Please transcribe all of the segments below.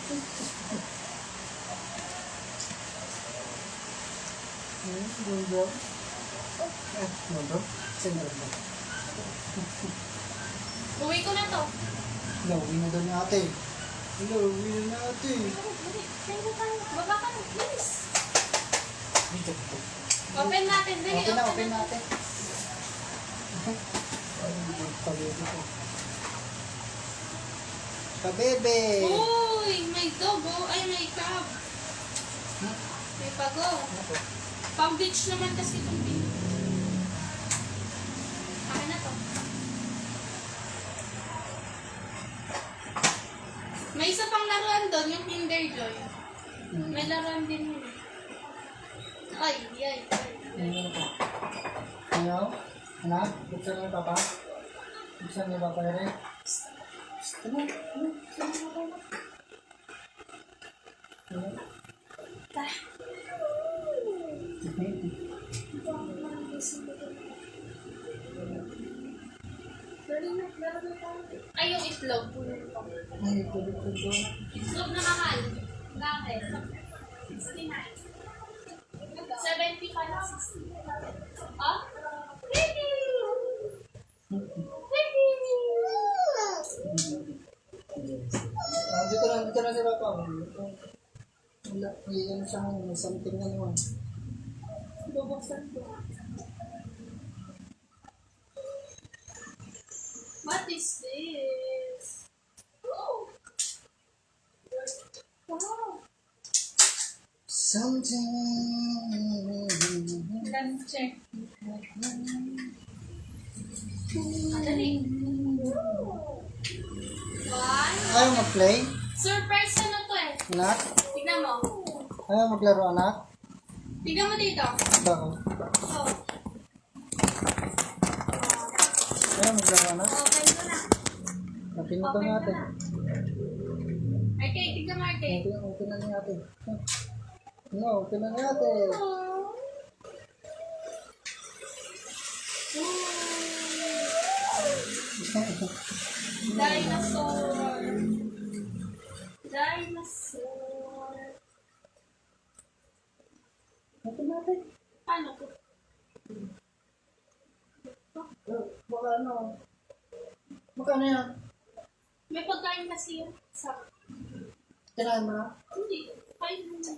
Mundo. Mundo? Saan mundo? Uwi ko na to. Nauwi na daw ni ate. Nauwi na ate. Baba ka na, please. Dito. Open natin. Dali, Open na, open natin. Kabebe! Uy, may dog oh. Ay, may crab. May pago. Pang beach naman kasi itong beach. Akin na to. May isa pang laruan doon, yung Kinder Joy. May laruan din yun. Ay. Ano? Anak? Buksan niyo papa? Buksan niyo papa rin? Ano? Buksan niyo papa? Ano? Ay, yung itlog. Ay, tulog ko doon. Itlog na mahal. Bakit? 69. 70 pa lang. Oh? Dito na si papa. Wala, may ano siya ngayon, may something na naman. Bubuksan ko. What is this? Oh! Wow! Something. Let's check. Dali. One. Ayaw mag-play? Surprise ano to eh. Anak? Tignan mo. Ayaw maglaro, anak? Tignan mo dito. Bakit? Oh. Ayaw maglaro, anak? Open ko na. Napinuto natin. Okay, tignan mo okay. Open na ni ate. No, open na ni ate. Dinosaur. Dinosaur. Open natin. Paano ko? Baka ano? Magkano yan? May pagkain kasi yun. Sa... Tirahan mo na? Hindi. Kain mo na.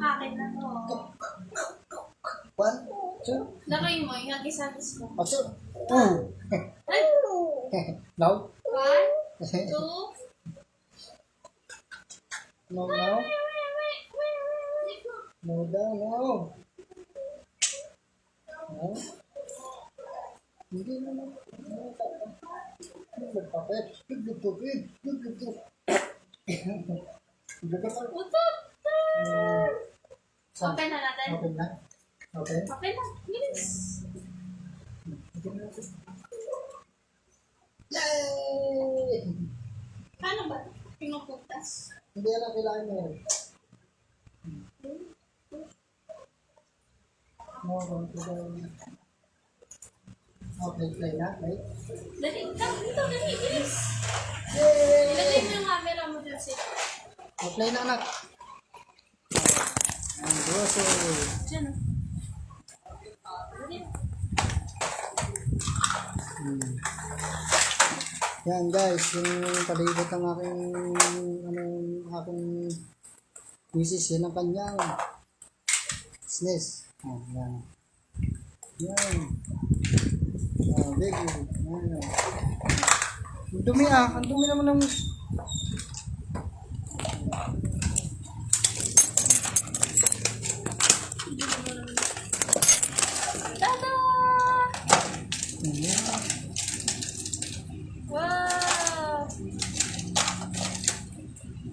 Akin na to. 1, 2, Laruin mo, yung hagis-hagis ko. action! 2! Ay! No? 1, 2, No, no? No daw, no. No? Hindi naman. Nagpapit. Nagpapit. Nagpapit. Open na natin. Open na? Okay. Open na. Bilis. Yay! Paano ba? Pinuputas. Hindi alam kailangan mo yun. Okay, play na. Play. Dali, dito, dali, bilis. Yay! Ilagay mo yung camera mo dun sa Play na, anak. Ang grosso. dyan. Dali. Yan guys, yung palibot ng aking misis, yan ang kanyang business. Yan. Yan. Big. Yan. Dumi ah. Ang dumi naman ng... Tada! Ayan. Wow!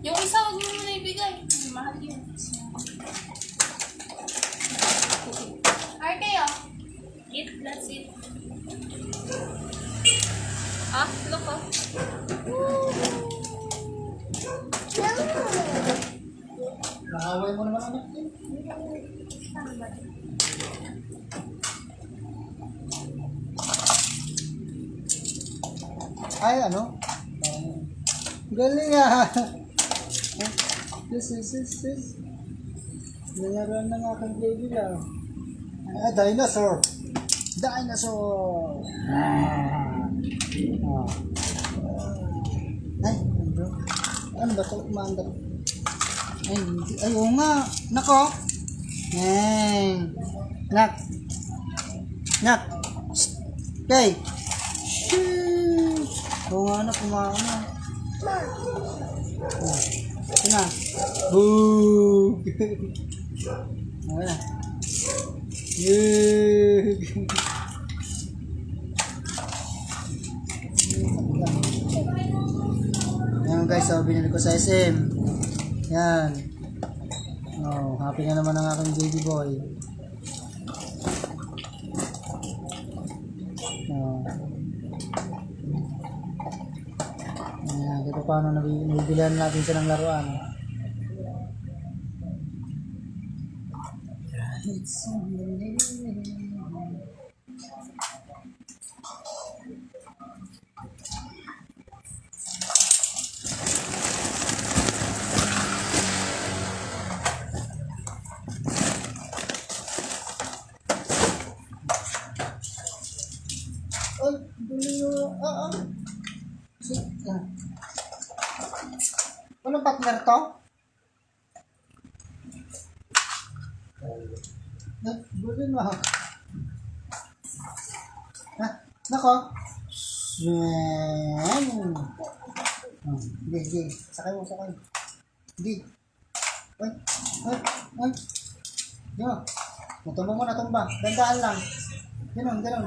Yung isa, huwag mo muna ibigay. Mahal yun. Arte, oh. Eat, that's it. Ah, look, oh. Nakaway mo naman anak yun. Ay, ano? Galing ah. This. Nanyaroon ng aking baby lang. Ah, dinosaur. Dinosaur. Ay, bro. Ano ba ito? Umaandar. Ay, hindi. Ay, oo nga. Nako. Ay. Nak. Nak. Shh. Okay. Oo nga na, kumain na. Oh. Ito na. Boog. Ayan na. Yug. Ayan guys, so binili ko sa SM. Yan. Oh, happy na naman ang aking baby boy. Oh. Ayan, ito paano nabibilihan natin siya ng laruan. It's so ay, dali ah. Anong partner to? Dali na. Ha? Nako. Sige. Sakay mo. Sige. Ay. Yo. Natumba. Dandaan lang. Ganon.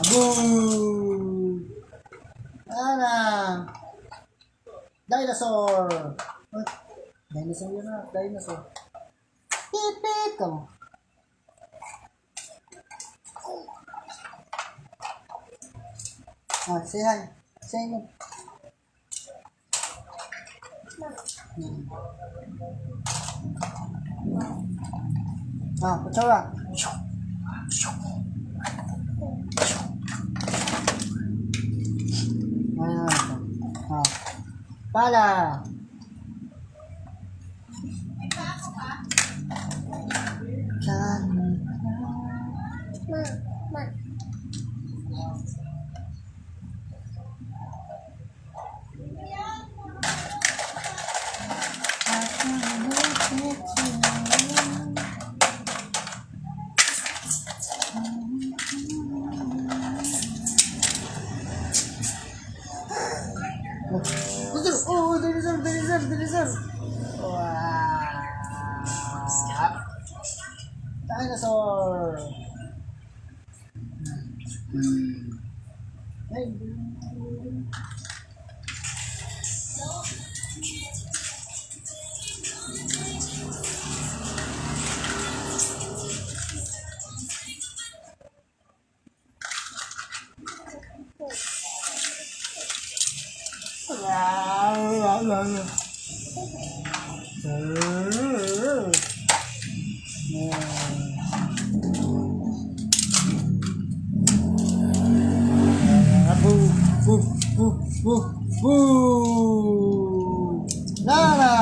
Boom! Ana! Dinosaur! Ay, dinosaur yun na. Dinosaur. Pipit! Come on. Ah, say hi. Say no. Ah, pacawa. Ah, pala. Oh, dinosaur. Wow. Dinosaur. Hey. Nana.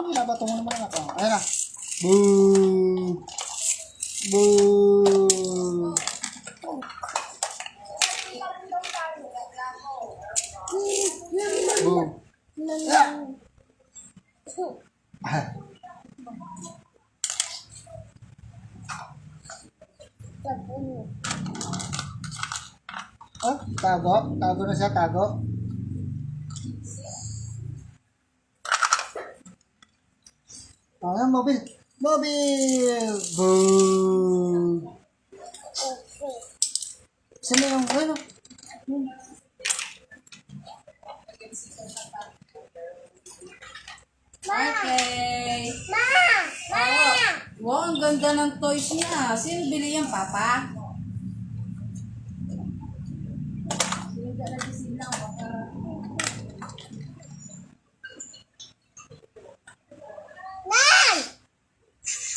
Binabato mo naman ako. Ayan na. Boo! Boo! Boo! Ah! Oh, tago. Tago na siya, tago. Ayan, mobile. Mobile! Boom! Saan na yung, ano? Okay. Oh, wow, ang ganda ng toys niya. Sino bili yan, Papa?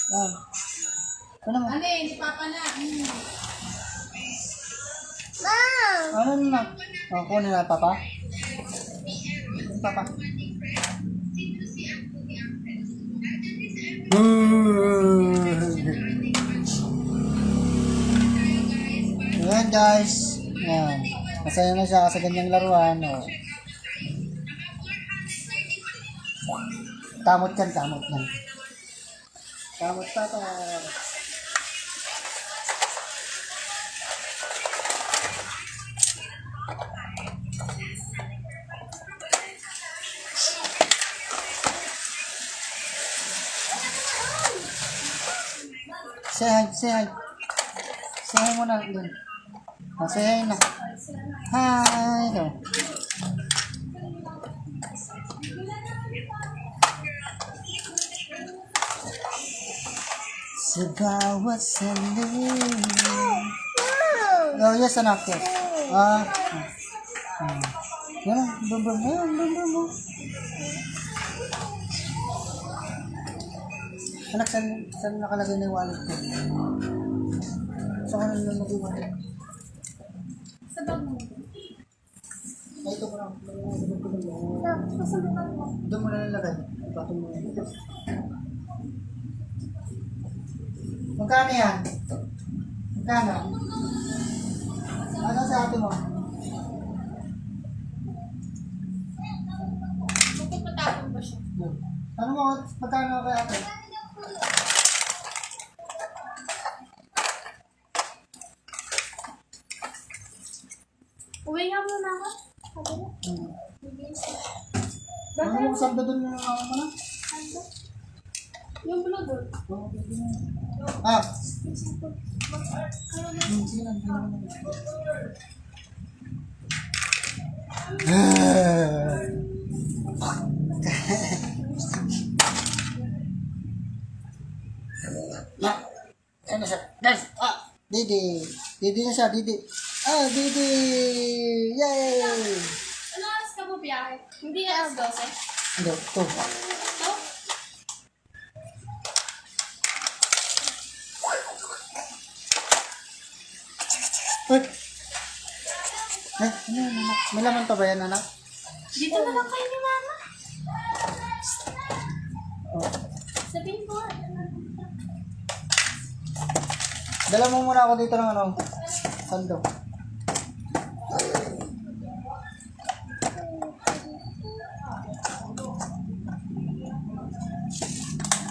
Ah. Ano mo? Ano hindi Papa na? Ano na? Oh, kunin na, Papa. Papa. Ayan guys. Ayan. Masaya na siya sa ganyang laruan. Oh. Tamot yan, tamot yan. Tamot pa to. Say hi, say hi. Say hi muna dun. Oh, say hi na. Hi. Oh. Sa bawat salim. Oh, yes, anak. Yes. Yan, bum bum bum bum bum bum. Anak, saan nakalagay na yung wallet ko? Saan ka nalalagay yung wallet? Sa bag mo. Ay, ito ko lang. Doon mo na nalagay. Patong mo yan. Magkano yan? Magkano? Ano sa ate mo? Magpapatapon ba siya? Ano mo? Magkano kay ate? Uwi nga muna ako. Sabi mo. Ano mo? Sabdo doon mo mo na? Yung blue doon. Ah! Na, ano siya? Guys, Didi. Didi na siya, Didi. Didi! Yay! Ano oras ka po biyahe? Hindi alas 12? Hindi, ito. No? Uy! Ano, may laman pa ba yan, anak? Dito na lang kayo ni Mama. Oh. Sabihin mo. Dala mo muna ako dito ng ano, sando.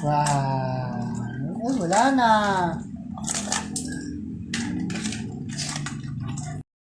Wow! Ay, wala na.